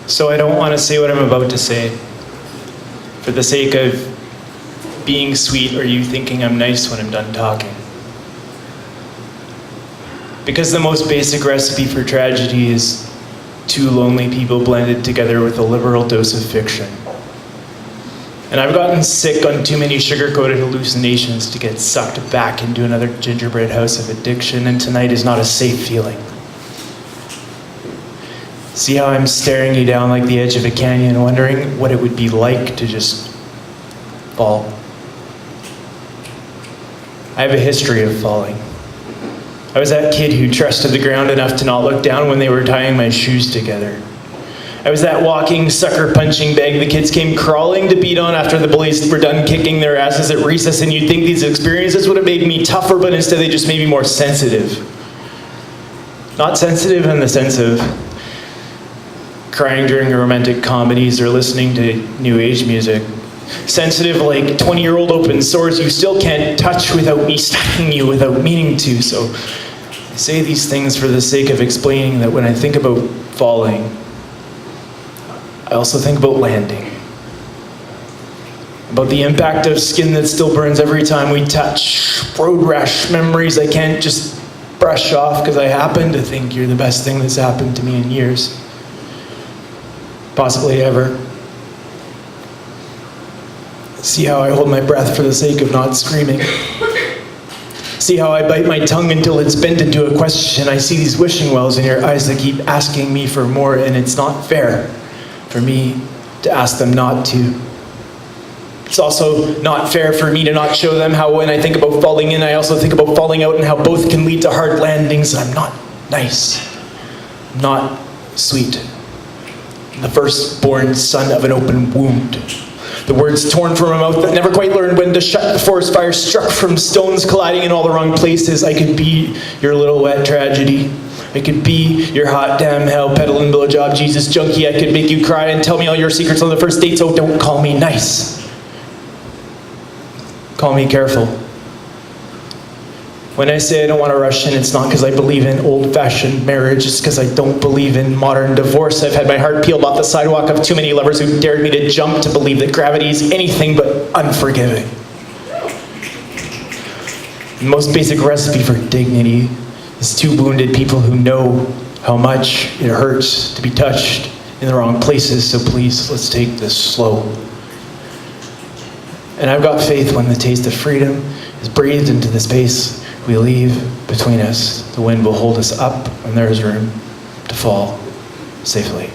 So I don't want to say what I'm about to say for the sake of being sweet or you thinking I'm nice when I'm done talking. Because the most basic recipe for tragedy is two lonely people blended together with a liberal dose of fiction. And I've gotten sick on too many sugar-coated hallucinations to get sucked back into another gingerbread house of addiction, and tonight is not a safe feeling. See how I'm staring you down like the edge of a canyon, wondering what it would be like to just fall. I have a history of falling. I was that kid who trusted the ground enough to not look down when they were tying my shoes together. I was that walking sucker punching bag the kids came crawling to beat on after the bullies were done kicking their asses at recess, and you'd think these experiences would have made me tougher, but instead they just made me more sensitive. Not sensitive in the sense of crying during romantic comedies or listening to new age music. Sensitive like 20-year-old open sores you still can't touch without me stunning you without meaning to. So I say these things for the sake of explaining that when I think about falling, I also think about landing. About the impact of skin that still burns every time we touch. Road rash memories I can't just brush off because I happen to think you're the best thing that's happened to me in years. Possibly ever. See how I hold my breath for the sake of not screaming. See how I bite my tongue until it's bent into a question. I see these wishing wells in your eyes that keep asking me for more, and it's not fair for me to ask them not to. It's also not fair for me to not show them how when I think about falling in, I also think about falling out and how both can lead to hard landings. I'm not nice. I'm not sweet. I'm the firstborn son of an open wound. The words torn from a mouth that never quite learned when to shut the forest fire struck from stones colliding in all the wrong places. I could be your little wet tragedy. I could be your hot damn hell peddling blowjob Jesus junkie. I could make you cry and tell me all your secrets on the first date, so don't call me nice. Call me careful. When I say I don't want to rush in, it's not because I believe in old-fashioned marriage. It's because I don't believe in modern divorce. I've had my heart peeled off the sidewalk of too many lovers who dared me to jump to believe that gravity is anything but unforgiving. The most basic recipe for dignity is two wounded people who know how much it hurts to be touched in the wrong places. So please, let's take this slow. And I've got faith when the taste of freedom is breathed into the space we leave between us. The wind will hold us up, and there is room to fall safely.